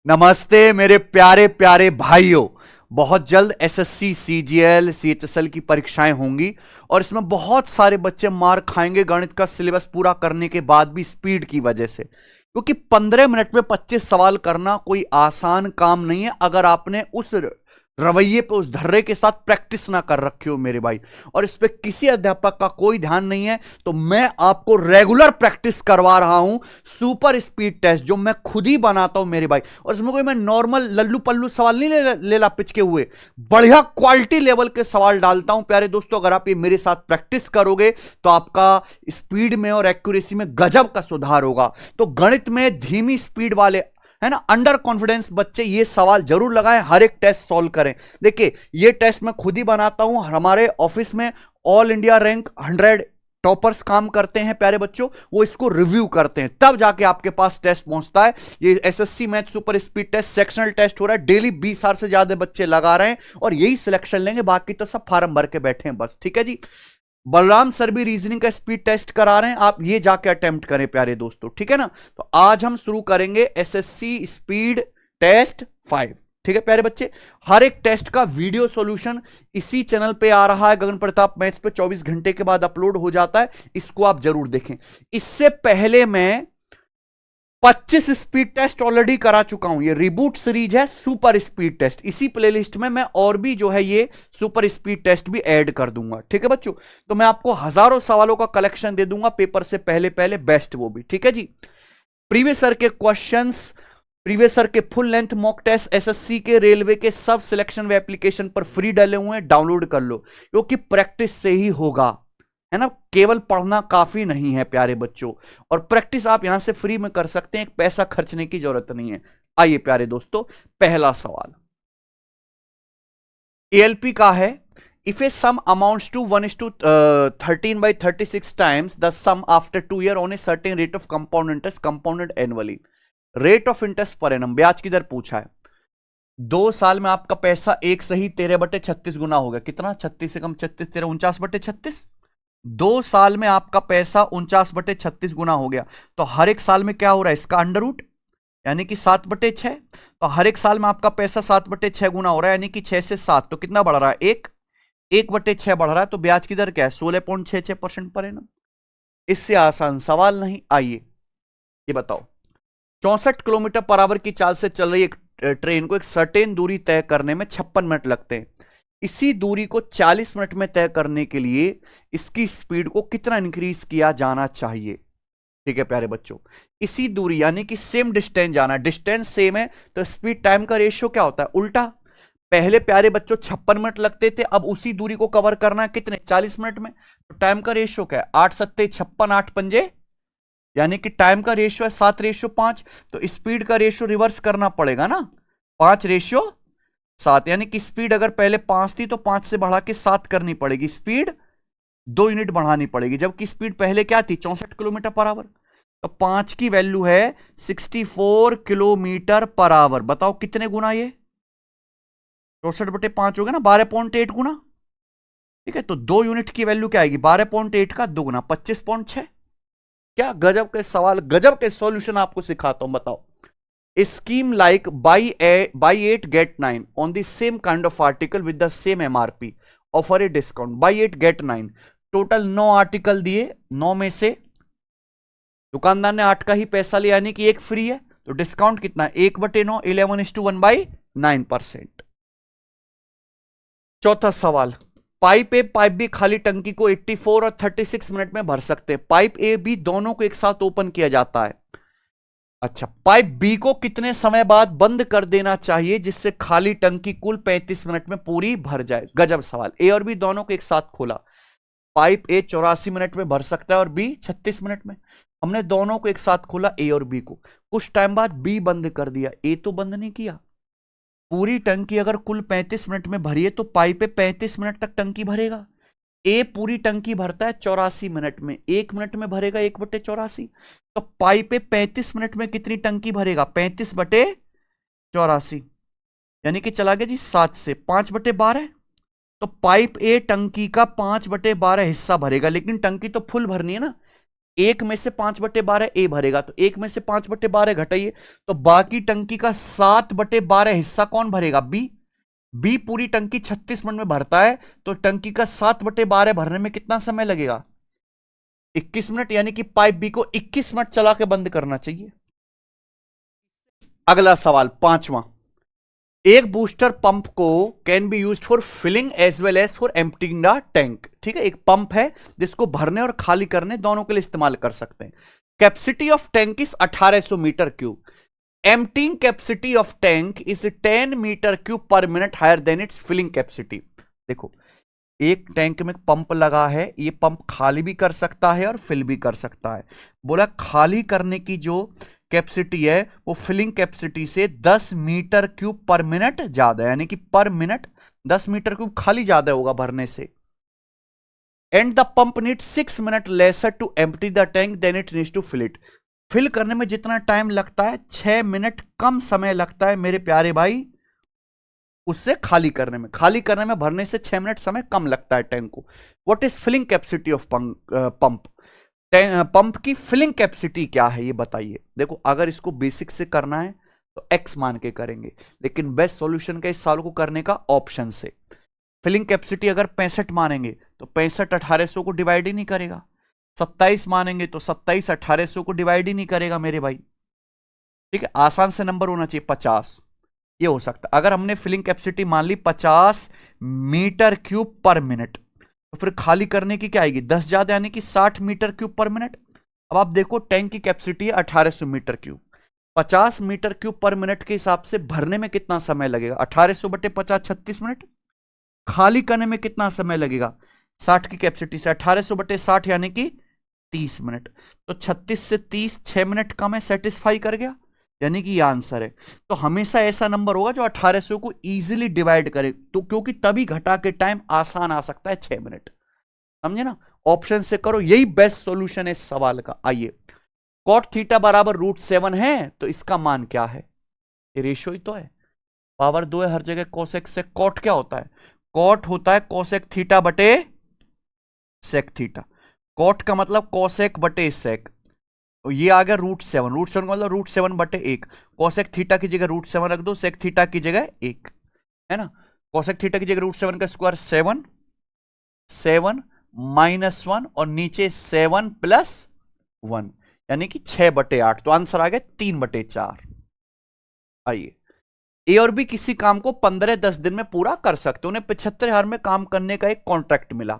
नमस्ते मेरे प्यारे प्यारे भाइयों। बहुत जल्द एसएससी, सीजीएल, सीएचएसएल की परीक्षाएं होंगी और इसमें बहुत सारे बच्चे मार खाएंगे गणित का सिलेबस पूरा करने के बाद भी स्पीड की वजह से, क्योंकि 15 मिनट में 25 सवाल करना कोई आसान काम नहीं है अगर आपने उस रवैये पे, उस धर्रे के साथ प्रैक्टिस ना कर रखे हो मेरे भाई। और इस पे किसी अध्यापक का कोई ध्यान नहीं है, तो मैं आपको रेगुलर प्रैक्टिस करवा रहा हूं सुपर स्पीड टेस्ट, जो मैं खुद ही बनाता हूं मेरे भाई। और इसमें कोई मैं नॉर्मल लल्लू पल्लू सवाल नहीं लेला पिच के हुए, बढ़िया क्वालिटी लेवल के सवाल डालता हूं प्यारे दोस्तों। अगर आप ये मेरे साथ प्रैक्टिस करोगे तो आपका स्पीड में और एक्यूरेसी में गजब का सुधार होगा। तो गणित में धीमी स्पीड वाले, है ना, अंडर कॉन्फिडेंस बच्चे ये सवाल जरूर लगाएं, हर एक टेस्ट सॉल्व करें। देखिए ये टेस्ट मैं खुद ही बनाता हूं, हमारे ऑफिस में ऑल इंडिया रैंक 100 टॉपर्स काम करते हैं प्यारे बच्चों, वो इसको रिव्यू करते हैं, तब जाके आपके पास टेस्ट पहुंचता है। ये SSC math super speed test sectional test हो रहा है, डेली 20,000 से ज्यादा बच्चे लगा रहे हैं और यही सिलेक्शन लेंगे, बाकी तो सब फार्म भर के बैठे हैं बस। ठीक है जी। बलराम सर भी रीजनिंग का स्पीड टेस्ट करा रहे हैं, आप ये जाके अटेम्प्ट करें प्यारे दोस्तों, ठीक है ना। तो आज हम शुरू करेंगे एसएससी स्पीड टेस्ट 5। ठीक है प्यारे बच्चे, हर एक टेस्ट का वीडियो सॉल्यूशन इसी चैनल पे आ रहा है, गगन प्रताप मैथ्स पे 24 घंटे के बाद अपलोड हो जाता है, इसको आप जरूर देखें। इससे पहले मैं 25 स्पीड टेस्ट ऑलरेडी करा चुका हूं, ये रिबूट सीरीज है सुपर स्पीड टेस्ट। इसी प्लेलिस्ट में मैं और भी जो है ये सुपर स्पीड टेस्ट भी ऐड कर दूंगा। ठीक है बच्चों, तो मैं आपको हजारों सवालों का कलेक्शन दे दूंगा पेपर से पहले पहले, बेस्ट वो भी। ठीक है जी। प्रीवियस ईयर के क्वेश्चंस, प्रीवियस ईयर के full length mock test SSC के, रेलवे के सब सिलेक्शन वे एप्लीकेशन पर फ्री डाले हुए हैं, डाउनलोड कर लो, क्योंकि प्रैक्टिस से ही होगा, है ना। केवल पढ़ना काफी नहीं है प्यारे बच्चों, और प्रैक्टिस आप यहां से फ्री में कर सकते हैं, एक पैसा खर्चने की जरूरत नहीं है। आइए प्यारे दोस्तों, पहला सवाल एएलपी का है। If a sum amounts to 1:13/36 times the sum after 2 year on a certain rate of compound interest compounded annually. Rate of interest per annum, ब्याज की दर पूछा है। 2 साल में आपका पैसा एक सही 13/36 गुना हो गया। कितना? 36 से कम 36, 13, 49/36। 2 साल में आपका पैसा 49/36 गुना हो गया, तो हर एक साल में क्या हो रहा है, इसका अंडर रूट, यानी कि 7/6। तो हर एक साल में आपका पैसा 7/6 गुना हो रहा है, यानी कि 6 से 7, तो कितना बढ़ रहा है, 1/6 बढ़ रहा है। तो ब्याज की दर क्या है, 16.66% पर एनम। इससे आसान सवाल नहीं। आइए ये बताओ, 64 किलोमीटर पर आवर की चाल से चल रही एक ट्रेन को एक सर्टेन दूरी तय करने में 56 मिनट लगते हैं। इसी दूरी को 40 मिनट में तय करने के लिए इसकी स्पीड को कितना इंक्रीज किया जाना चाहिए। ठीक है प्यारे बच्चों, इसी दूरी यानी कि सेम डिस्टेंस जाना है, डिस्टेंस सेम है तो स्पीड टाइम का रेशियो क्या होता है, उल्टा। पहले प्यारे बच्चों 56 मिनट लगते थे, अब उसी दूरी को कवर करना है कितने, 40 मिनट में। तो टाइम का रेशियो क्या है, 8 सत्ते 56, 8 पंजे, यानी कि टाइम का रेशियो है 7:5। तो स्पीड का रेशियो रिवर्स करना पड़ेगा ना, 5:7, यानी कि स्पीड अगर पहले 5 थी तो 5 से बढ़ा के 7 करनी पड़ेगी, स्पीड 2 यूनिट बढ़ानी पड़ेगी, जबकि स्पीड पहले क्या थी, 64 किलोमीटर पर आवर। तो 5 की वैल्यू है 64 किलोमीटर पर आवर। बताओ कितने गुना, ये 64/5 हो गया ना, 12.8 गुना। ठीक है, तो 2 यूनिट की वैल्यू क्या आएगी, 12.8 का 2 गुना, 25.6। क्या गजब के सवाल, गजब के सॉल्यूशन आपको सिखाता हूं। बताओ, scheme like buy 8 get 9 on the same kind of article with the same MRP offer a discount, buy 8 get 9। Total 9 article दिए, 9 में से दुकानदार ने 8 का ही पैसा लिया, यानी कि 1 फ्री है, तो डिस्काउंट कितना है, 1/9, 11:1/9%। चौथा सवाल, पाइप ए पाइप बी खाली टंकी को 84 और 36 मिनट में भर सकते हैं। पाइप ए बी दोनों को एक साथ ओपन किया जाता है। अच्छा, पाइप बी को कितने समय बाद बंद कर देना चाहिए जिससे खाली टंकी कुल 35 मिनट में पूरी भर जाए। गजब सवाल। ए और बी दोनों को एक साथ खोला, पाइप ए 84 मिनट में भर सकता है और बी 36 मिनट में। हमने दोनों को एक साथ खोला, ए और बी को, कुछ टाइम बाद बी बंद कर दिया, ए तो बंद नहीं किया। पूरी टंकी अगर कुल 35 मिनट में भरी है तो पाइप पे 35 मिनट तक टंकी भरेगा। ए पूरी टंकी भरता है 84 मिनट में, 1 मिनट में भरेगा 1/84। तो पाइप पे 35 मिनट में कितनी टंकी भरेगा, 35/84, यानी कि चला गया जी 7 से 5/12। तो पाइप ए टंकी का 5/12 हिस्सा भरेगा, लेकिन टंकी तो फुल भरनी है ना, एक में से 5/12 ए भरेगा, तो एक में से 5/12 घटाइए, तो बाकी टंकी का 7/12 हिस्सा कौन भरेगा? बी। बी पूरी टंकी 36 मिनट में भरता है, तो टंकी का 7/12 भरने में कितना समय लगेगा? 21 मिनट, यानी कि पाइप बी को 21 मिनट चला के बंद करना चाहिए। अगला सवाल, पांचवा, एक बूस्टर पंप को can be used for filling as well as for emptying the tank. ठीक है, एक पंप है जिसको भरने और खाली करने दोनों के लिए इस्तेमाल कर सकते हैं। Capacity of tank is 1800 metre cube. Emptying capacity of tank is 10 metre cube per minute higher than its filling capacity. देखो, एक टैंक में पंप लगा है, ये पंप खाली भी कर सकता है और फिल भी कर सकता है। बोला खाली करने की जो कैपेसिटी है वो फिलिंग कैपेसिटी से 10 मीटर क्यूब पर मिनट ज्यादा है, यानी कि पर मिनट 10 मीटर क्यूब खाली ज्यादा होगा भरने से। And the pump need 6 minute lesser to empty the tank than it needs to fill it. Fill करने में जितना टाइम लगता है 6 मिनट कम समय लगता है मेरे प्यारे भाई उससे खाली करने में भरने से 6 मिनट समय कम लगता है टैंक को। What is filling capacity of pump? Pump की फिलिंग कैपेसिटी क्या है ये बताइए। देखो, अगर इसको बेसिक से करना है तो x मान के करेंगे, लेकिन बेस्ट सॉल्यूशन का इस सवाल को करने का ऑप्शन से। फिलिंग कैपेसिटी अगर 65 मानेंगे तो 65 1800 को डिवाइड ही नहीं करेगा, 27 मानेंगे तो 27 1800 को डिवाइड ही नहीं करेगा मेरे भाई। ठीक है, आसान से नंबर होना चाहिए 50, ये हो सकता है। अगर हमने फिलिंग कैपेसिटी मान ली 50 मीटर क्यूब पर मिनट, तो फिर खाली करने की क्या आएगी? 10 ज्यादा, यानी कि 60 मीटर क्यूब पर मिनट। अब आप देखो, टैंक की कैपेसिटी है 1800 metre cube, 50 metre cube per minute के हिसाब से भरने में कितना समय लगेगा? 1800/50 36 मिनट। खाली करने में कितना समय लगेगा? 60 की कैपेसिटी से 1800/60 यानी कि 30 मिनट। तो 36 से 30 6 मिनट कम है, सेटिस्फाई कर गया, यानी कि ये आंसर है। तो हमेशा ऐसा नंबर होगा जो 1800 को इजीली डिवाइड करे, तो क्योंकि तभी घटा के टाइम आसान आ सकता है 6 मिनट। समझे ना? ऑप्शन से करो, यही बेस्ट सॉल्यूशन है इस सवाल का। आइए, कॉट थीटा बराबर √7 है, तो इसका मान क्या है? ये रेशियो ही तो है, पावर 2 है हर जगह। कोसेक से कॉट क्या होता है? कॉट होता है कोसेक थीटा बटे सेक थीटा। कॉट का मतलब कोसेक बटे सेक, तो ये आ गया √7। √7 का मतलब √7/1। कोसेक थीटा की जगह √7 रख दो, सेक थीटा की जगह 1, है ना? कोसेक थीटा की जगह √7 का स्क्वायर 7, 7 -1 और नीचे 7 + 1, यानी कि 6/8। तो आंसर आ गया 3/4। आइए, ए और बी किसी काम को 15-10 दिन में पूरा कर सकते, उन्हें 75,000 में काम करने का एक कॉन्ट्रैक्ट मिला।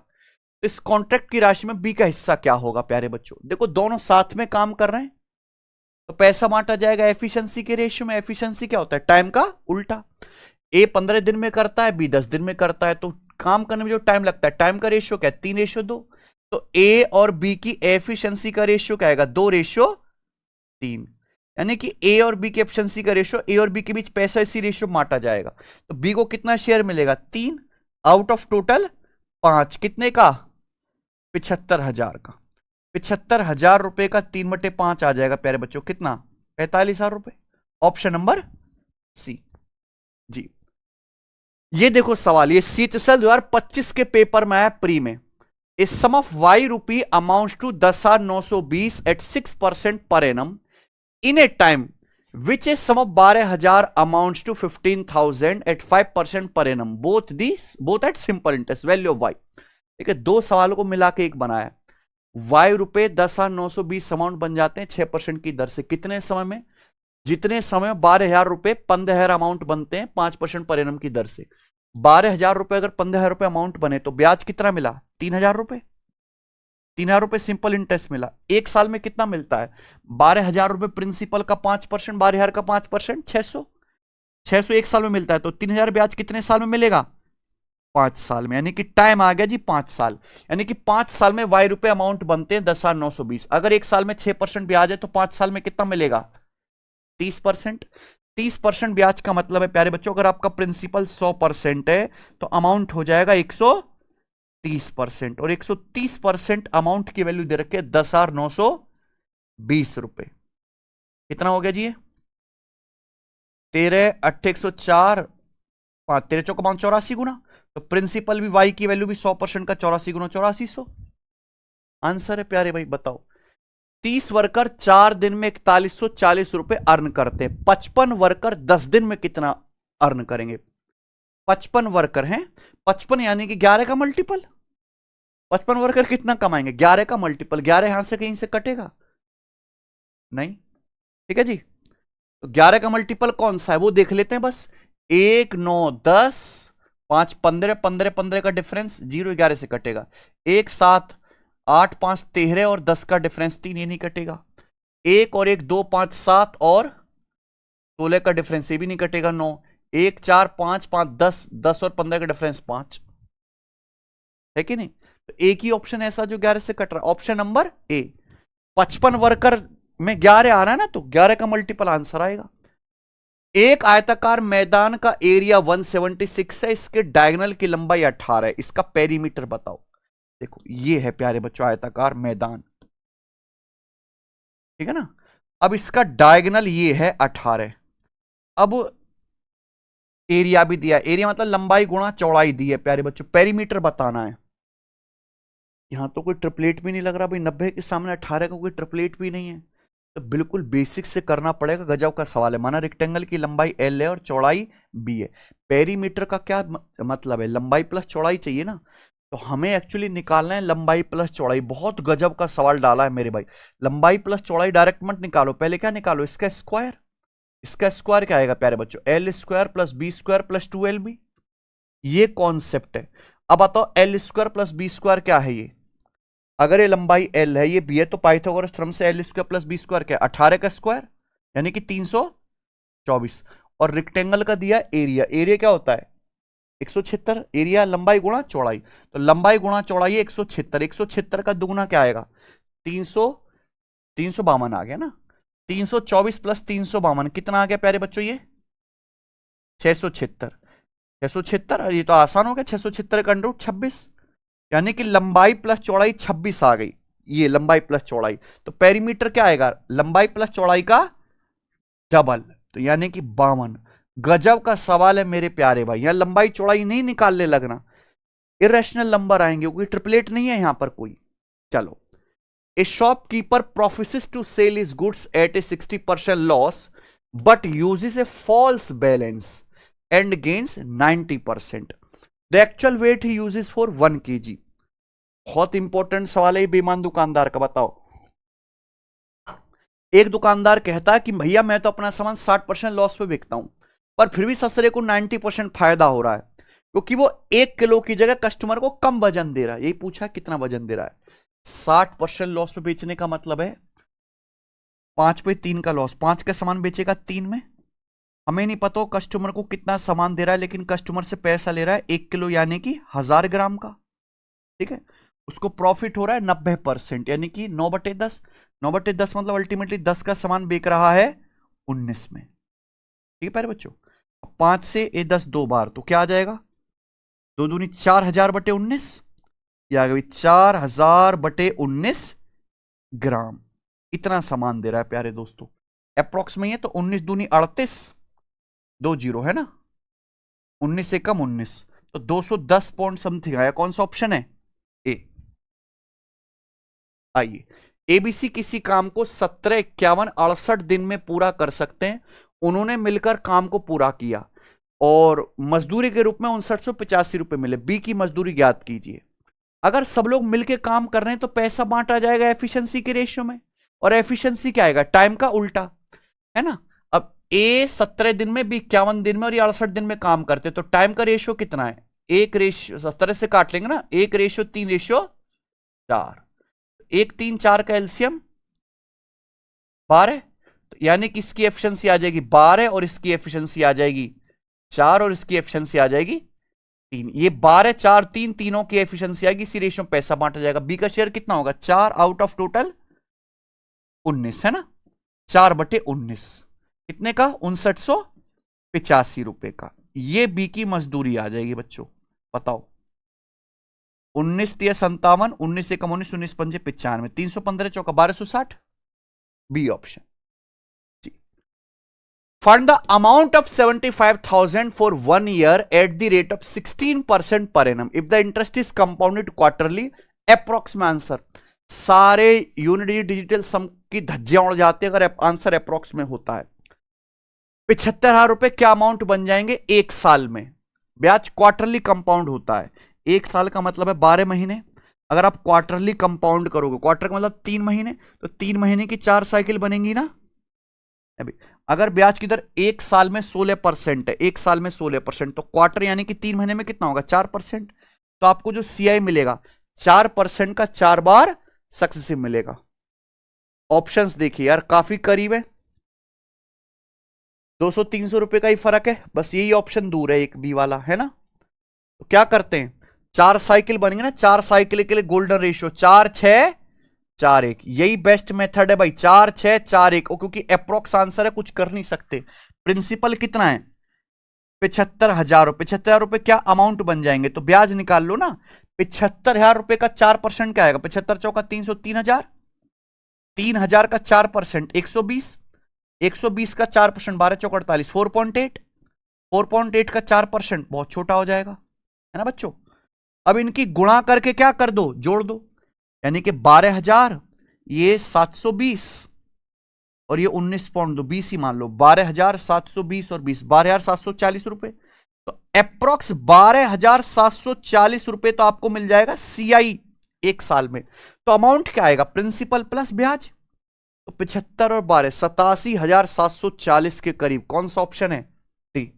इस कॉन्ट्रैक्ट की राशि में बी का हिस्सा क्या होगा प्यारे बच्चों? देखो, दोनों साथ में काम कर रहे हैं तो पैसा बांटा जाएगा एफिशिएंसी के रेशियो में। एफिशिएंसी क्या होता है? टाइम का उल्टा। ए 15 दिन में करता है, बी 10 दिन में करता है, तो काम करने में जो टाइम लगता है, टाइम का रेशियो क्या है? 3:2। तो ए और बी की एफिशिएंसी का रेशियो क्या आएगा? 2:3, यानी कि ए और बी की एफिशिएंसी का रेशियो, ए और बी के बीच पैसा इसी रेशियो बांटा जाएगा। तो बी को कितना शेयर मिलेगा? 3 आउट ऑफ टोटल 5। कितने का? 75,000 का। 75,000 रुपए का 3/5 आ जाएगा प्यारे बच्चों, कितना? 45,000 रुपए। Option number C. जी, ये देखो सवाल, ये CHSL 2025 के पेपर में आया प्री में। A sum of Y rupee amounts to 10,920 at 6% per annum in a time which a sum of 12,000 amounts to 15,000 at 5% per annum both at simple interest. Value of Y. ठीक है, दो सवालों को मिला के एक बनाया। वाई रुपए 10,920 अमाउंट बन जाते हैं 6% की दर से। कितने समय में? जितने समय 12,000 रुपए 15,000 अमाउंट बनते हैं 5% पर एनम की दर से। 12,000 रुपए अगर 15,000 रुपए अमाउंट बने तो ब्याज कितना मिला? 3,000 रुपए। 3,000 रुपए सिंपल इंटरेस्ट मिला। एक साल में कितना मिलता है? 12,000 रुपए प्रिंसिपल का 5%, 12,000 का 5%, 600। 600 एक साल में मिलता है, तो 3,000 ब्याज कितने साल में मिलेगा? 5 साल में, यानी कि टाइम आ गया जी 5 साल। यानी कि 5 साल में वाई रुपए अमाउंट बनते हैं 10,920। अगर एक साल में 6% ब्याज है तो 5 साल में कितना मिलेगा? 30%। 30% ब्याज का मतलब है प्यारे बच्चों, अगर आपका प्रिंसिपल 100% है तो अमाउंट हो जाएगा 130%। और 130% अमाउंट की वैल्यू दे रखे 10,920 रुपए। कितना हो गया जी? 13 8 104 5 13 चौका 5 84 गुना। तो प्रिंसिपल भी वाई की वैल्यू भी 100% का 84 गुना 8400। आंसर है प्यारे भाई, बताओ 30 वर्कर 4 दिन में 4140 रुपए अर्न करते हैं। 55 वर्कर 10 दिन में कितना अर्न करेंगे? 55 वर्कर हैं, 55 यानी कि 11 का मल्टीपल। 55 वर्कर कितना कमाएंगे? 11 का मल्टीपल। 11 यहां से कहीं से कटेगा नहीं, ठीक है जी। तो 11 का मल्टीपल कौन सा है वो देख लेते हैं बस। 1 9 10 5 15 15 15 का डिफरेंस 0 11 से कटेगा। 1 7 8 5 13 और 10 का डिफरेंस 3, ये नहीं कटेगा। 1 और 1 2 5 7 और 16 का डिफरेंस ये भी नहीं कटेगा। 9 1 4 5 5 10 10 और 15 का डिफरेंस 5 है कि नहीं? तो एक ही ऑप्शन ऐसा जो 11 से कट रहा है, ऑप्शन नंबर ए। 55 वर्कर में 11 आ रहा है ना, तो 11 का मल्टीपल आंसर आएगा। एक आयताकार मैदान का एरिया 176 है, इसके डायगोनल की लंबाई 18 है, इसका पेरीमीटर बताओ। देखो ये है प्यारे बच्चों आयताकार मैदान, ठीक है ना। अब इसका डायगोनल ये है 18। अब एरिया भी दिया, एरिया मतलब लंबाई गुणा चौड़ाई दी है प्यारे बच्चों। पेरीमीटर बताना है। यहां तो कोई ट्रिपलेट भी नहीं लग रहा भाई, 90 के सामने 18 का कोई ट्रिपलेट भी नहीं है, तो बिल्कुल बेसिक से करना पड़ेगा। गजब का सवाल है। माना रेक्टेंगल की लंबाई L है और चौड़ाई B है। पेरीमीटर का क्या मतलब है? लंबाई प्लस चौड़ाई चाहिए ना, तो हमें एक्चुअली निकालना है लंबाई प्लस चौड़ाई। बहुत गजब का सवाल डाला है मेरे भाई। लंबाई प्लस चौड़ाई डायरेक्ट मत निकालो, पहले क्या निकालो? इसका स्क्वायर। इसका स्क्वायर क्या आएगा प्यारे बच्चों? L square plus B square plus 2LB। ये कॉन्सेप्ट है। अब बताओ L square plus B square क्या है? ये अगर ये लंबाई L है, ये B है, तो पाइथागोरस थ्योरम से L square plus B square क्या है? 18 का स्क्वायर यानी कि 324। और रेक्टेंगल का दिया एरिया, एरिया क्या होता है? 176। एरिया लंबाई गुणा चौड़ाई, तो लंबाई गुणा चौड़ाई 176। 176 का दुगुना क्या आएगा? 352 आ गया ना। 324 प्लस 352 कितना आ गया प्यारे बच्चों? ये 676। 676, ये तो आसान हो गया। 676 का अंडर रूट 26, यानी कि लंबाई प्लस चौड़ाई 26 आ गई। ये लंबाई प्लस चौड़ाई, तो पेरीमीटर क्या आएगा? लंबाई प्लस चौड़ाई का डबल, तो यानी कि 52। गजब का सवाल है मेरे प्यारे भाई। यहां लंबाई चौड़ाई नहीं निकालने लगना, इरेशनल नंबर आएंगे, कोई ट्रिपलेट नहीं है यहां पर कोई। चलो, a shopkeeper professes to sell his goods at a 60% loss but uses a false balance and gains 90%। The actual weight he uses for 1 kg। बहुत इंपॉर्टेंट सवाल है बेईमान दुकानदार का। बताओ, एक दुकानदार कहता है कि भैया मैं तो अपना सामान 60% लॉस पे बेचता हूं, पर फिर भी ससुरे को 90% फायदा हो रहा है, क्योंकि वो 1 किलो की जगह कस्टमर को कम वजन दे रहा है। यही पूछा कितना वजन दे रहा है? 60% लॉस पे बेचने का मतलब है 5 पे 3 का लॉस। 5 का सामान बेचेगा 3 में। हमें नहीं पता कस्टमर को कितना सामान दे रहा है, लेकिन कस्टमर से पैसा ले रहा है 1 किलो यानी कि 1000 ग्राम का, ठीक है। उसको प्रॉफिट हो रहा है 90%, यानी कि 9/10। 9/10 मतलब अल्टीमेटली 10 का सामान बेच रहा है 19 में, ठीक है प्यारे बच्चों। 5 से 10 2 बार, तो क्या आ जाएगा? 2 दूनी 4000/19, या 4000/19 ग्राम। इतना सामान दे रहा है प्यारे दोस्तों, अप्रोक्स में है। तो 19 दूनी 38, 2 0 है ना, 19 से कम 19, तो 210 पॉइंट समथिंग आया। कौन सा ऑप्शन है? ए। आइए, एबीसी किसी काम को 17 51 68 दिन में पूरा कर सकते हैं। उन्होंने मिलकर काम को पूरा किया और मजदूरी के रूप में 5985 रुपए मिले। बी की मजदूरी ज्ञात कीजिए। अगर सब लोग मिलकर काम कर रहे हैं तो पैसा बांटा जाएगा एफिशिएंसी के रेशियो में, और एफिशिएंसी क्या आएगा? टाइम का उल्टा, है ना। अब ए 17 दिन में, बी 51 दिन में, और ये 68 दिन में काम करते, तो टाइम का रेशियो कितना है? 1:17 से काट लेंगे ना, 1:3:4। 1 3 4 का एलसीएम 12, तो यानी कि इसकी एफिशिएंसी आ जाएगी 12, और इसकी एफिशिएंसी आ जाएगी 4, और इसकी एफिशिएंसी आ जाएगी 3। ये 12 4 3 तीनों की एफिशिएंसी आएगी, इसी रेशियो में पैसा बांटा जाएगा। बी का शेयर कितना होगा? 4 आउट ऑफ टोटल 19, है ना। 4/19 कितने का? 5985 रुपए का। ये बी की मजदूरी आ जाएगी बच्चों। बताओ, 19 3 57, 19 से कम 19, 19 5 95, 315 चौका 1260, B option. Fund the amount of 75,000 for 1 year at the rate of 16% per annum. If the interest is compounded quarterly, approximate answer. सारे यूनिट डिजिटल सम की धज्जियां उड़ जाती है अगर आंसर अप्रोक्स में होता है। 75,000 रुपए क्या अमाउंट बन जाएंगे एक साल में। ब्याज क्वार्टरली कंपाउंड होता है, एक साल का मतलब है 12 महीने। अगर आप क्वार्टरली कंपाउंड करोगे, क्वार्टर का मतलब 3 महीने, तो 3 महीने की 4 साइकिल बनेंगी ना। अभी अगर ब्याज की दर एक साल में 16% है, एक साल में 16%, तो क्वार्टर यानी कि 3 महीने में कितना होगा 4%। तो आपको जो सीआई मिलेगा 4% का 4 बार सक्सेसिव मिलेगा। ऑप्शंस देखिए यार काफी करीब है, 200-300 रुपए का ही फर्क है, बस यही ऑप्शन दूर है एक बी वाला, है ना। तो क्या करते हैं, 4 साइकिल बनेंगे ना, 4 साइकिल के लिए गोल्डन रेशियो 4-6-4-1, यही बेस्ट मेथड है भाई, 4-6-4-1। क्योंकि अप्रोक्स आंसर है, कुछ कर नहीं सकते। प्रिंसिपल कितना है 75,000, 75,000 रुपए क्या अमाउंट बन जाएंगे, तो ब्याज निकाल लो ना। 75,000 रुपए का 4% क्या आएगा, 75 चौका 300, 3,000, 3,000 का 4% 120, 120 का 4% 12 चौक 48, 4.8, 4.8 का 4% बहुत छोटा हो जाएगा, है ना बच्चों। अब इनकी गुणा करके क्या कर दो, जोड़ दो, यानी कि 12,000, ये 720 और ये 19.2, 20 ही मान लो, 12,720 और 20, 12,740 रुपए। तो अप्रोक्स 12,740 रुपए तो आपको मिल जाएगा सीआई एक साल में। तो अमाउंट क्या आएगा, प्रिंसिपल प्लस ब्याज, तो 75 और 12 87,740 के करीब। कौन सा ऑप्शन है, डी।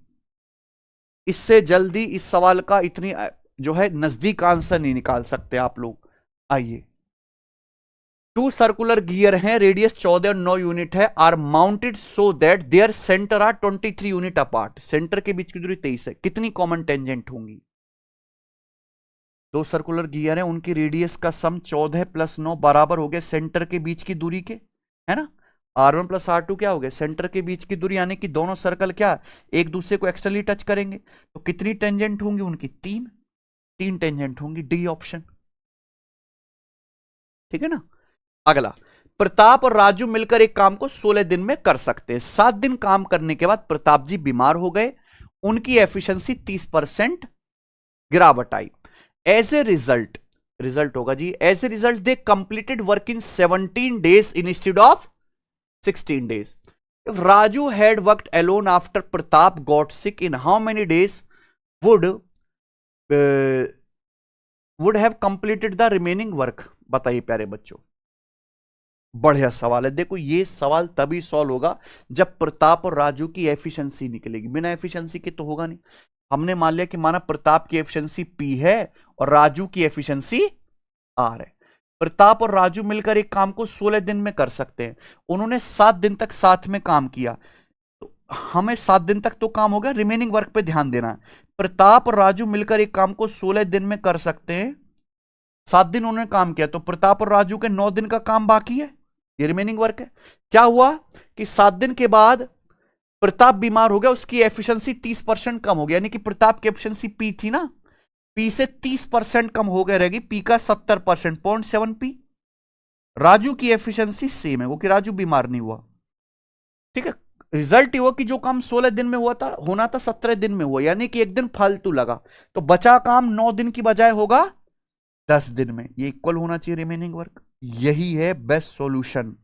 इससे जल्दी इस सवाल का इतनी जो है नजदीक आंसर नहीं निकाल सकते आप लोग। आइए, 2 सर्कुलर गियर हैं, रेडियस 14 और 9 यूनिट है, are mounted so that their centre are 23 unit apart. Centre के बीच की दूरी 23 है, कितनी कॉमन टेंजेंट होंगी। 2 सर्कुलर गियर है, उनकी रेडियस का सम 14 प्लस 9 बराबर हो गया सेंटर के बीच की दूरी के, है ना। R1 प्लस R2 क्या हो गया, सेंटर के बीच की दूरी, यानी कि दोनों सर्कल क्या एक दूसरे को एक्सटर्नली टच करेंगे। तो कितनी टेंजेंट होंगी उनकी, 3 टेंजेंट होंगी, डी ऑप्शन, ठीक है ना। अगला, प्रताप और राजू मिलकर एक काम को 16 दिन में कर सकते हैं। 7 दिन काम करने के बाद प्रताप जी बीमार हो गए, उनकी एफिशिएंसी 30% गिरावट आई। एज ए रिजल्ट, रिजल्ट होगा जी, as a result they completed work in 17 days instead of 16 days. If Raju had worked alone after Pratap got sick, in how many days would have completed the remaining work? बताइए प्यारे बच्चों, बढ़िया सवाल है। देखो ये सवाल तभी सॉल्व होगा जब प्रताप और राजू की एफिशिएंसी निकलेगी, बिना एफिशिएंसी के तो होगा नहीं। हमने मान लिया कि माना प्रताप की एफिशिएंसी P है और राजू की एफिशिएंसी R है। प्रताप और राजू मिलकर एक काम को 16 दिन में कर सकते हैं, उन्होंने 7 दिन तक साथ में काम किया, तो हमें 7 दिन तक तो काम हो गया, रिमेनिंग वर्क पे ध्यान देना है। प्रताप और राजू मिलकर एक काम को 16 दिन में कर सकते हैं, 7 दिन उन्होंने काम किया, तो प्रताप और राजू के 9 दिन का काम बाकी है, ये रिमेनिंग वर्क है। क्या हुआ कि 7 दिन के बाद प्रताप बीमार हो गया, उसकी एफिशिएंसी 30% कम हो गया, यानी कि प्रताप की एफिशिएंसी P थी ना, P से 30% कम हो गए, रहेगी P का 70%, 0.7 P। राजू की एफिशिएंसी सेम है, वो कि राजू बीमार नहीं हुआ, ठीक है। रिजल्ट ये हुआ कि जो काम 16 दिन में हुआ था, होना था 17 दिन में हुआ, यानी कि एक दिन फालतू लगा, तो बचा काम 9 दिन की बजाय होगा 10 दिन में, ये इक्वल होना चाहिए रिमेनिंग वर्क। यही है बेस्ट सॉल्यूशन,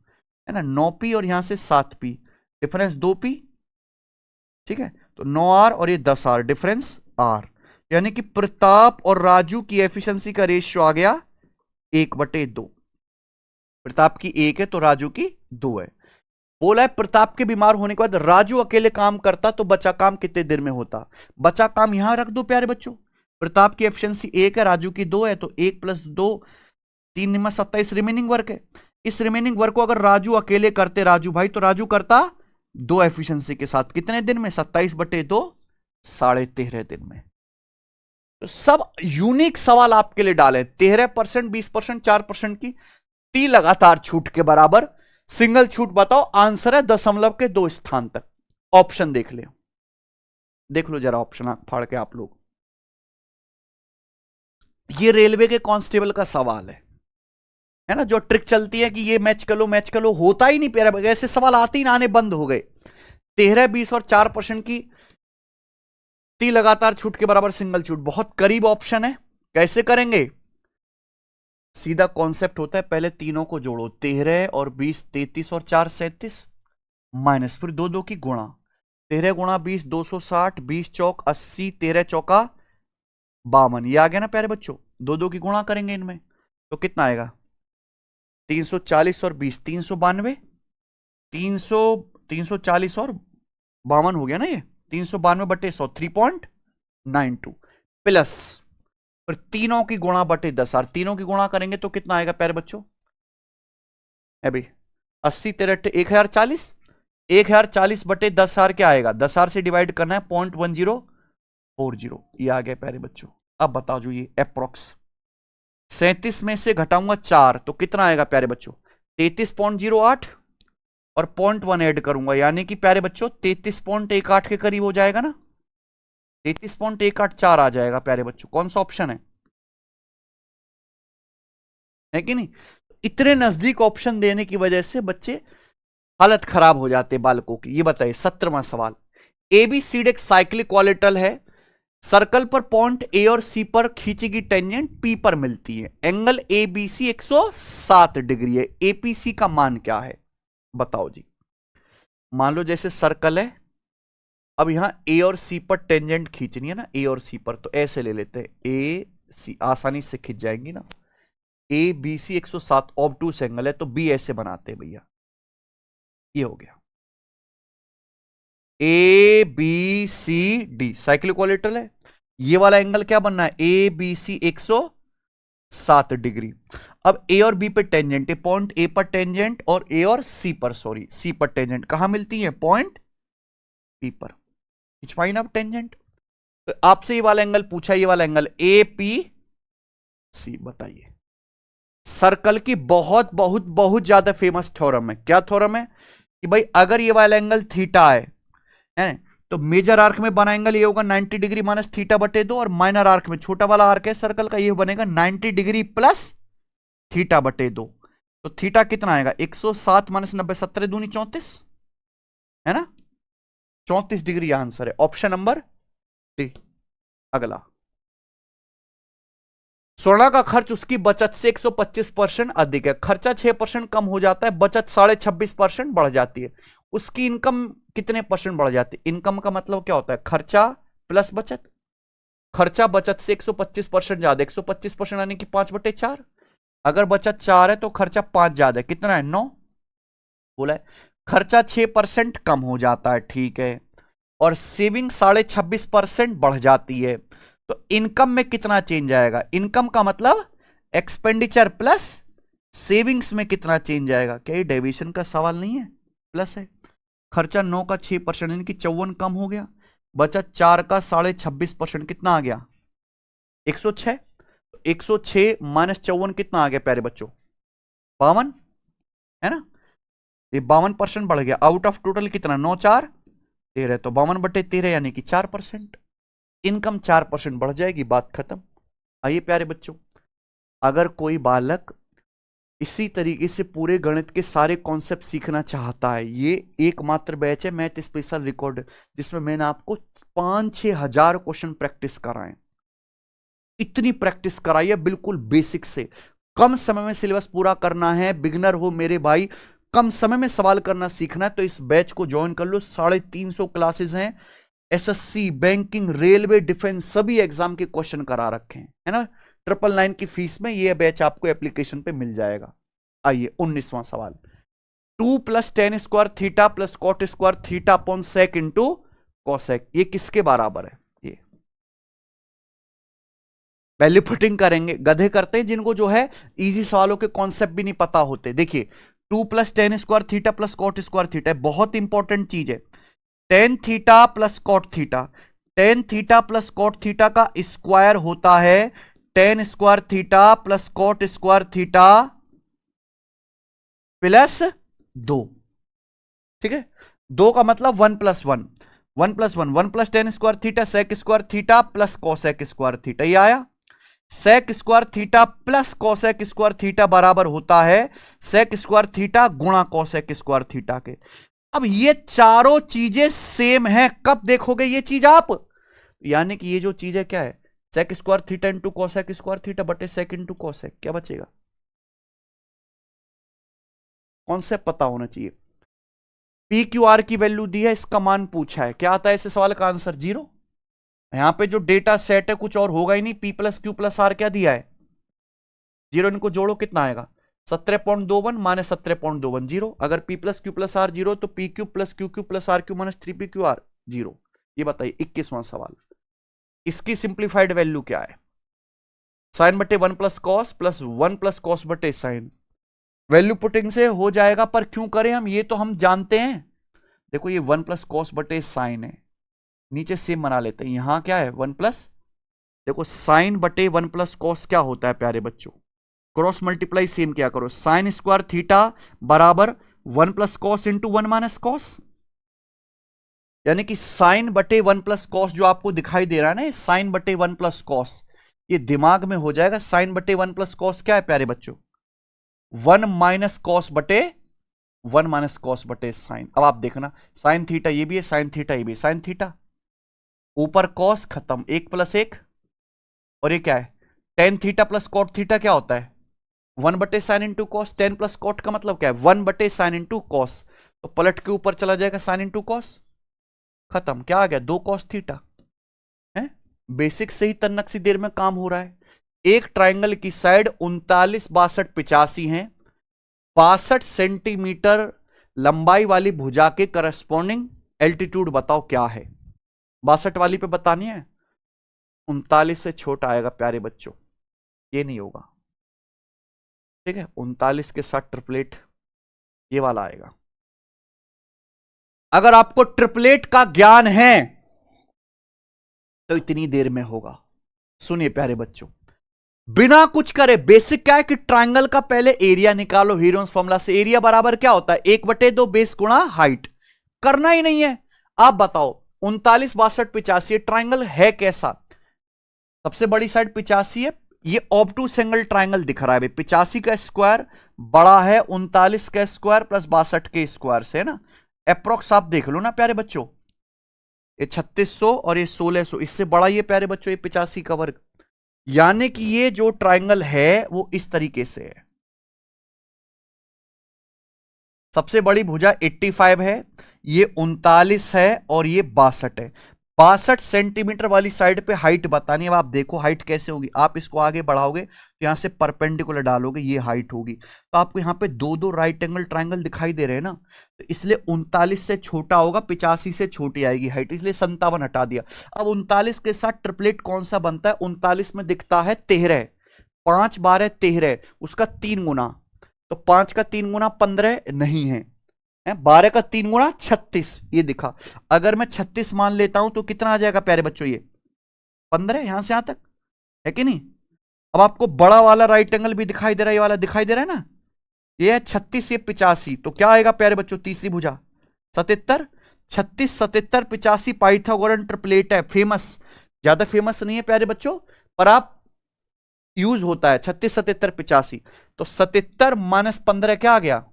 है ना। 9P और यहां से 7P, डिफरेंस 2P, ठीक है। तो 9R और ये 10R, डिफरेंस R, यानी कि प्रताप और राजू की एफिशिएंसी का रेशियो आ गया 1/2। प्रताप की 1 है तो राजू की 2 है। बोला है प्रताप के बीमार होने के बाद राजू अकेले काम करता तो बचा काम कितने देर में होता। बचा काम यहां रख दो प्यारे बच्चों, प्रताप की एफिशिएंसी 1 है, राजू की 2 है, तो 1 + 2 3 निम्न 27 रिमेनिंग वर्क है। इस रिमेनिंग वर्क को अगर राजू अकेले करते, राजू भाई, तो राजू करता 2 एफिशिएंसी के साथ, कितने दिन में, 27/2, 13.5 दिन में। तो सब यूनिक सवाल आपके लिए डाले, 13%, 20%, 4% की 3 लगातार छूट के बराबर, सिंगल छूट बताओ, आंसर है 0.2 स्थान तक। ऑप्शन देख लो जरा, ऑप्शन फाड़ के आप लोग। ये रेलवे के कांस्टेबल का सवाल है ना, जो ट्रिक चलती है कि ये मैच कर लो, होता ही नहीं प्यारा, ऐसे सवाल आते ही ना आने बंद हो गए। 13, 20 और 4% की 3 लगातार छूट के बराबर सिंगल छूट, बहुत करीब ऑप्शन है। कैसे करेंगे, सीधा कॉन्सेप्ट होता है, पहले तीनों को जोड़ो, 13 और 20 33 और 4 37, माइनस फिर दो दो की गुणा, 13 गुणा 20 260, 20 चौक 80, 13 चौका 52। ये आ गया ना प्यारे बच्चों, दो दो की गुणा करेंगे इनमें तो कितना आएगा, 340 और 20 392, 340 और 52 हो गया ना, ये 392 बटे 100 3.92 प्लस फिर तीनों की गुणा बटे 10, और तीनों की गुणा करेंगे तो कितना आएगा प्यारे बच्चों, अभी 80 13 1040, 1040 बटे 10,000 क्या आएगा, 10,000 से डिवाइड करना है 0.1040, ये आ गया प्यारे बच्चों। अब बताओ जो ये अप्रोक्स 37 में से घटाऊंगा 4 तो कितना आएगा प्यारे बच्चों, 33.08 और 0.1 ऐड करूंगा, यानी कि प्यारे बच्चों 33.18 के करीब हो जाएगा ना, 33.184 आ जाएगा प्यारे बच्चों। कौन सा ऑप्शन है कि नहीं। इतने नजदीक ऑप्शन देने की वजह से बच्चे हालत खराब हो जाते बालकों की। ये बताइए 17वां सवाल, एबीसीडी एक साइक्लिक क्वालिटल है, सर्कल पर पॉइंट ए और सी पर खींची टेंजेंट पी पर मिलती है, एंगल एबीसी 107 डिग्री है, एपीसी का मान क्या है बताओ जी। मान लो जैसे सर्कल है, अब यहां ए और सी पर टेंजेंट खींचनी है ना, ए और सी पर, तो ऐसे ले लेते हैं, ए सी आसानी से खींच जाएंगी ना, ए बी सी 107 ऑब्टूस एंगल है तो बी ऐसे बनाते हैं भैया, ये हो गया A B C D cyclic quadrilateral है, ये वाला एंगल क्या बनना है, ए बी सी 107 डिग्री। अब ए और बी पे टेंजेंट है, पॉइंट ए पर टेंजेंट और ए और सी पर, सॉरी सी पर टेंजेंट कहां मिलती है, पॉइंट पी पर, खिंचवाई ना टेंजेंट। तो आपसे ये वाला एंगल पूछा, ये वाला एंगल ए पी सी, बताइए सर्कल की बहुत बहुत बहुत ज्यादा फेमस थ्योरम है। क्या थ्योरम है कि भाई अगर ये वाला एंगल थीटा है तो मेजर आर्क में बना एंगल ये होगा 90 डिग्री माइनस थीटा बटे 2, और माइनर आर्क में छोटा वाला आर्क है सर्कल का, ये बनेगा 90 डिग्री प्लस थीटा बटे 2। तो थीटा कितना आएगा, 107 माइनस 90 17 दूनी 34 है ना, 34 डिग्री आंसर है, ऑप्शन नंबर डी। अगला, स्वर्ण का खर्च उसकी बचत से 125% अधिक है, खर्चा 6% कम हो जाता है, बचत 26.5% बढ़ जाती है, उसकी इनकम कितने परसेंट बढ़ जाती है। इनकम का मतलब क्या होता है, खर्चा प्लस बचत, खर्चा बचत से 125% ज्यादा, 125% यानी कि 5/4, अगर बचत 4 है तो खर्चा 5 ज्यादा है, कितना है 9 बोला है, खर्चा 6% कम हो जाता है, ठीक है, और सेविंग 26.5% बढ़ जाती है। तो इनकम में कितना चेंज आएगा, इनकम का मतलब एक्सपेंडिचर प्लस सेविंग्स में कितना चेंज आएगा, क्या ये डेविएशन का सवाल नहीं है, प्लस है, खर्चा 9 का 6% यानी कि 54 कम हो गया, बचत 4 का 26.5% कितना आ गया 106, 106 माइनस 54 कितना आ गया प्यारे बच्चों 52 है ना, ये 52% बढ़ गया, आउट ऑफ टोटल कितना 9 4 13, तो 52/13 यानी कि 4%, इनकम 4% बढ़ जाएगी, बात खत्म। आइए प्यारे बच्चों, अगर कोई बालक इसी तरीके से पूरे गणित के सारे कॉन्सेप्ट सीखना चाहता है, ये एकमात्र बैच है मैथ स्पेशल रिकॉर्ड जिसमें मैंने आपको 5-6 हजार क्वेश्चन प्रैक्टिस कराए, इतनी प्रैक्टिस कराई है बिल्कुल बेसिक से। कम समय में सिलेबस पूरा करना है, बिगिनर हो मेरे भाई, कम समय में सवाल करना सीखना है तो इस बैच को ज्वाइन कर लो। 350 क्लासेस हैं, एसएससी, बैंकिंग, रेलवे, डिफेंस सभी एग्जाम के क्वेश्चन करा रखे हैं, है ना, 999 की फीस में ये बैच आपको एप्लीकेशन पे मिल जाएगा। आइए 19वां सवाल, 2 + tan square theta plus cot square theta upon sec into cosec, ये किसके बराबर है, ये वैल्यू पुटिंग करेंगे, गधे करते हैं जिनको जो है इजी सवालों के कॉन्सेप्ट भी नहीं पता होते। देखिए 2 + tan square theta plus cot square theta बहुत इंपॉर्टेंट चीज है, tan theta plus cot theta, tan theta plus cot theta का स्क्वायर होता है tan square theta plus cot square theta plus 2, ठीक है, 2 का मतलब 1 + 1, 1 + 1, 1 + tan square theta sec square theta plus cosec square theta, ये आया, sec square theta plus cosec square theta बराबर होता है सेक स्क्वायर थीटा गुणा कॉसेक स्क्वायर थीटा के। अब ये चारों चीजें सेम हैं, कब देखोगे ये चीज आप, यानी कि ये जो चीज है क्या है, sec square theta into cosec square theta बटे सेक इंटू कॉसेक, क्या बचेगा कॉन्सेप्ट पता होना चाहिए। पी क्यू आर की वैल्यू दी है, इसका मान पूछा है, क्या आता है ऐसे सवाल का आंसर? 0। यहां पे जो डेटा सेट है कुछ और होगा ही नहीं, P plus Q plus R क्या दिया है? 0। इनको जोड़ो कितना आएगा? 17.21 माइनस 17.21 0। अगर P plus Q plus R 0 तो P Q plus Q Q plus R Q minus 3 P Q R 0। ये बताइए 21वां सवाल, इसकी सिंप्लीफाइड वैल्यू क्या है? साइन बटे 1 प्लस 1 प्लस कॉस बटे साइन। वैल्यू पुटिंग से हो जाएगा, पर क्यों करें हम, ये तो हम जानते हैं। देखो ये 1 प्लस कॉस बटे साइन है, नीचे सेम बना लेते हैं। यहां क्या है 1 प्लस, देखो साइन बटे 1 प्लस कॉस क्या होता है प्यारे बच्चों? क्रॉस मल्टीप्लाई सेम क्या करो, साइन स्क्वायर थीटा बराबर 1 plus cos into 1 minus cos. यानी कि साइन बटे 1 प्लस कॉस जो आपको दिखाई दे रहा है ना, साइन बटे 1 प्लस कॉस, ये दिमाग में हो जाएगा। साइन बटे 1 प्लस कॉस क्या है प्यारे बच्चों? 1 माइनस कॉस बटे 1 माइनस कॉस बटे साइन। अब आप देखना, साइन थीटा ये भी है, साइन थीटा ये भी है, साइन थीटा ऊपर कॉस खत्म, 1 प्लस 1, और ये क्या है tan theta plus cot theta क्या होता है? 1 बटे sine into cos. 10 plus cot का मतलब क्या है? 1 बटे साइन इंटू कॉस, तो पलट के ऊपर चला जाएगा साइन इंटू कॉस, खत्म। क्या आ गया? 2 कॉस थीटा है। बेसिक से ही तन्नक सी देर में काम हो रहा है। एक ट्राइंगल की साइड 39, 62, 85 है। 62 सेंटीमीटर लंबाई वाली भुजा के करस्पॉन्डिंग एल्टीट्यूड बताओ क्या है? 62 वाली पे बतानी है, 39 से छोटा आएगा प्यारे बच्चों, ये नहीं होगा, ठीक है। 39 के साथ ट्रिपलेट ये वाला आएगा। अगर आपको ट्रिपलेट का ज्ञान है तो इतनी देर में होगा। सुनिए प्यारे बच्चों, बिना कुछ करे बेसिक क्या है कि ट्रायंगल का पहले एरिया निकालो। हीरोन्स फॉर्मूला से एरिया बराबर क्या होता है? 1/2 बेस गुणा हाइट। करना ही नहीं है। आप बताओ 39, 62, 85 ट्रायंगल है कैसा? सबसे बड़ी साइड 85 है, ये ऑब्टूस एंगल ट्रायंगल दिख रहा है। 85 का स्क्वायर बड़ा है 39 का स्क्वायर प्लस 62 के स्क्वायर से, है ना। अप्रोक्स आप देख लो ना प्यारे बच्चों, ये 3600 और ये 1600, इससे बड़ा ये प्यारे बच्चों ये 85 का वर्ग। यानी कि ये जो ट्रायंगल है वो इस तरीके से है। सबसे बड़ी भुजा 85 है, ये 39 है और ये 62 है। 62 सेंटीमीटर वाली साइड पे हाइट बतानी है। अब आप देखो हाइट कैसे होगी, आप इसको आगे बढ़ाओगे तो यहां से परपेंडिकुलर डालोगे, ये हाइट होगी। तो आपको यहां पे दो दो राइट एंगल ट्रायंगल दिखाई दे रहे हैं ना, तो इसलिए 39 से छोटा होगा, 85 से छोटी आएगी हाइट, इसलिए 57 हटा दिया। अब 39 के साथ ट्रिपलेट कौन सा बनता है? 39 में दिखता है 13, 5 12 13, उसका 3 गुना, तो 5 का 3 गुना 15 नहीं है, 12 का 3 गुना 36 ये दिखा। अगर मैं 36 मान लेता हूं तो कितना आ जाएगा प्यारे बच्चों? ये 15 यहां से यहां तक है कि नहीं। अब आपको बड़ा वाला राइट एंगल भी दिखाई दे रहा है, ये वाला दिखाई दे रहा है ना, ये है 36, ये 85, तो क्या आएगा प्यारे बच्चों? तीसरी भुजा 77। 36 77 85 पाइथागोरन ट्रिपलेट है, फेमस, ज्यादा फेमस नहीं है प्यारे बच्चों, पर आप यूज होता है 36 77 85। तो 77 माइनस 15 क्या आ गया?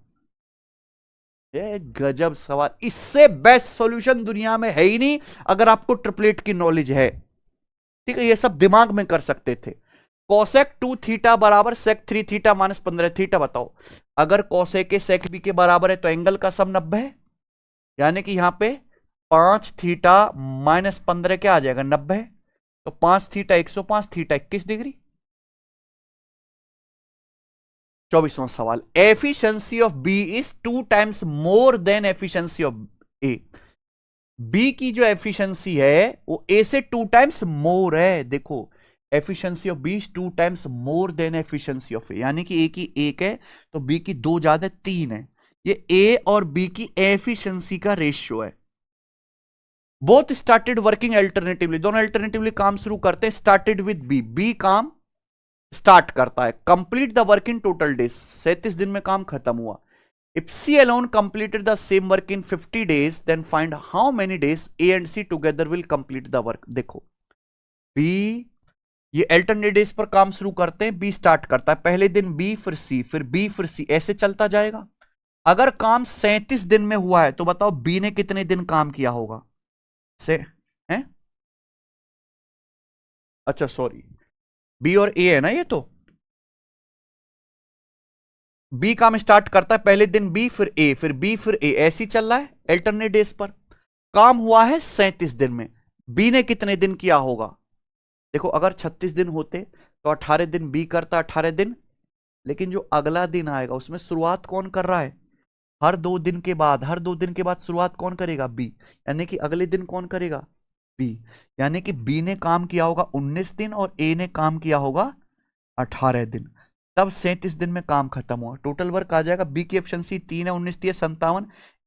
ये गजब सवाल, इससे बेस्ट सॉल्यूशन दुनिया में है ही नहीं अगर आपको ट्रिपलेट की नॉलेज है, ठीक है। ये सब दिमाग में कर सकते थे। कोसेक 2 थीटा बराबर सेक 3 थीटा माइनस 15 थीटा। बताओ अगर कोसेक के सेक बी के बराबर है तो एंगल का सम 90 है, यानी कि यहां पे 5 थीटा माइनस 15 क्या आ जाएगा? 90। तो 5 थीटा 105, थीटा 21 डिग्री। 24वां सवाल, efficiency of B is 2 times more than efficiency of A. B की जो एफिशिएंसी है वो ए से 2 टाइम्स मोर है। देखो efficiency of B is 2 times more than efficiency of A, यानी कि ए की 1 है तो बी की 2 ज्यादा 3 है। ये ए और बी की एफिशिएंसी का रेशियो है। बोथ स्टार्टेड वर्किंग अल्टरनेटिवली, दोनों अल्टरनेटिवली काम शुरू करते हैं। स्टार्टेड विद बी, बी काम स्टार्ट करता है। Complete the work in total days, 37 दिन में काम खत्म हुआ। If C alone completed the same work in 50 days then find how many days A and C together will complete the work. देखो B ये अल्टरनेट डेज पर काम शुरू करते हैं, बी स्टार्ट करता है पहले दिन, बी फिर सी, फिर बी फिर सी, ऐसे चलता जाएगा। अगर काम 37 दिन में हुआ है तो बताओ बी ने कितने दिन काम किया होगा? से हैं? अच्छा सॉरी, बी और ए है ना ये, तो बी काम स्टार्ट करता है पहले दिन बी, फिर ए, फिर बी, फिर ए, ऐसी चल रहा है अल्टरनेट डेज पर। काम हुआ है 37 दिन में। बी ने कितने दिन किया होगा? देखो अगर 36 दिन होते तो 18 दिन बी करता, 18 दिन, लेकिन जो अगला दिन आएगा उसमें शुरुआत कौन कर रहा है? हर 2 दिन के बाद, हर 2 दिन के बाद शुरुआत कौन करेगा? बी। यानी कि अगले दिन कौन करेगा? बी। यानी कि बी ने काम किया होगा 19 दिन और ए ने काम किया होगा 18 दिन, तब 37 दिन में काम खत्म हुआ। टोटल वर्क आ जाएगा, बी की एफिशिएंसी 3 है, 19 है 57,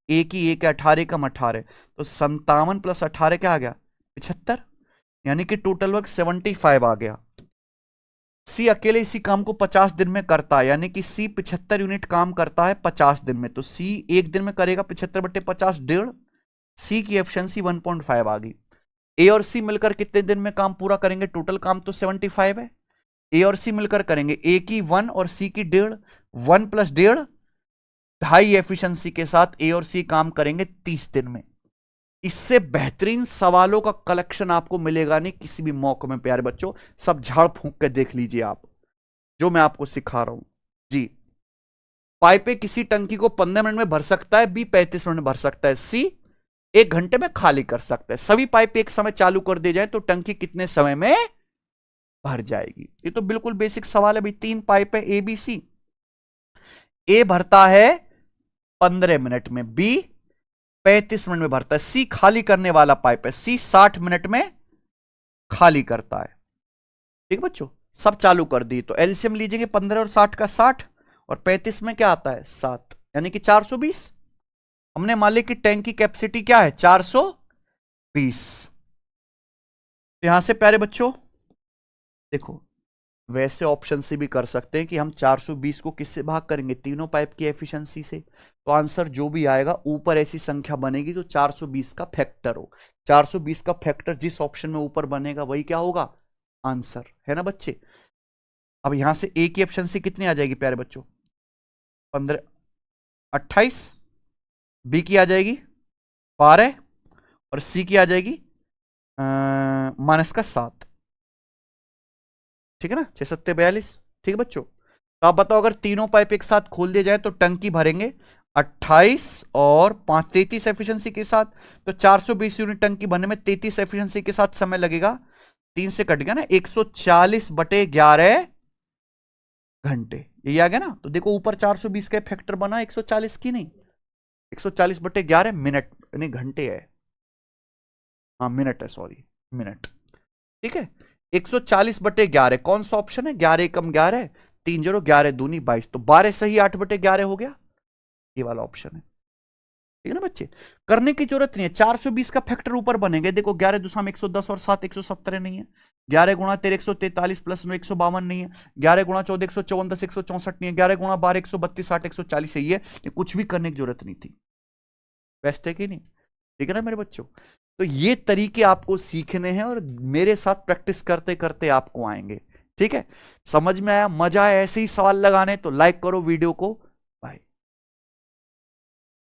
ए की 1 है 18 कम 18, तो 57 प्लस 18 क्या आ गया? 75, यानी कि टोटल वर्क 75 आ गया। सी अकेले इसी काम को 50 दिन में करता है, यानी कि सी 75 यूनिट काम करता है 50 दिन में, तो सी एक दिन में करेगा 75/50, 1.5। सी की एफिशिएंसी 1.5 आ गई। ए और सी मिलकर कितने दिन में काम पूरा करेंगे? टोटल काम तो 75 है, ए और सी मिलकर करेंगे, ए की 1 और सी की 1.5, 1 + 1.5, 2.5 एफिशिएंसी के साथ ए और सी काम करेंगे 30 दिन में। इससे बेहतरीन सवालों का कलेक्शन आपको मिलेगा नहीं किसी भी मौके में प्यारे बच्चों। सब झाड़ फूंक के देख लीजिए आप जो मैं आपको सिखा रहा हूं जी। पाइपे किसी टंकी को 15 मिनट में भर सकता है, बी 35 मिनट में भर सकता है, सी 1 घंटे में खाली कर सकता है। सभी पाइप एक समय चालू कर दी जाए तो टंकी कितने समय में भर जाएगी? ये तो बिल्कुल बेसिक सवाल है भाई। 3 पाइप है ए बी सी, ए भरता है 15 मिनट में, बी 35 मिनट में भरता है, सी खाली करने वाला पाइप है, सी 60 मिनट में खाली करता है। ठीक है बच्चों, सब चालू कर दी तो एलसीएम लीजिएगा 15 और 60 का 60, और 35 में क्या आता है? 7, यानी कि 420। हमने मान लिया कि टैंक की कैपेसिटी क्या है? 420। तो यहां से प्यारे बच्चों देखो, वैसे ऑप्शन से भी कर सकते हैं कि हम 420 को किससे भाग करेंगे? तीनों पाइप की एफिशिएंसी से। तो आंसर जो भी आएगा ऊपर ऐसी संख्या बनेगी तो 420 का फैक्टर हो। 420 का फैक्टर जिस ऑप्शन में ऊपर बनेगा वही क्या होगा? आंसर है ना बच्चे। अब यहां से ए की एफिशिएंसी कितनी आ जाएगी प्यारे बच्चों? 15, 28, बी की आ जाएगी 12, और सी की आ जाएगी -7। ठीक है ना, 6 7 42। ठीक है बच्चों, तो आप बताओ अगर तीनों पाइप एक साथ खोल दिए जाए तो टंकी भरेंगे 28 और 5 33 एफिशिएंसी के साथ, तो 420 यूनिट टंकी भरने में 33 एफिशिएंसी के साथ समय लगेगा। 3 से कट गया ना, 140/11 घंटे, यही आ गया ना। तो देखो ऊपर 420 का फैक्टर बना, 140 की नहीं, 140/11 मिनट, यानी घंटे है, हाँ मिनट है, सॉरी मिनट। ठीक है, 140/11 कौन सा ऑप्शन है? 11 एकम 11, 3 0 11 दूनी 22, तो 12 सही 8/11 हो गया, ये वाला ऑप्शन है। ठीक है ना बच्चे, करने की जरूरत नहीं है। 420 का फैक्टर ऊपर बनेंगे, देखो 11 दूसरा में 110 और 7 117 नहीं है, 11 गुणा 13 143 प्लस 9 152 नहीं है, 11 गुणा 14 154 10 164 नहीं है, 11 गुणा 12 132 60 140 यही है। ये कुछ भी करने की जरूरत नहीं थी, बेस्ट है कि नहीं? ठीक है ना मेरे बच्चों, तो ये तरीके आपको सीखने हैं और मेरे साथ प्रैक्टिस करते करते आपको आएंगे। ठीक है, समझ में आया? मजा है ऐसे ही सवाल लगाने? तो लाइक करो वीडियो को,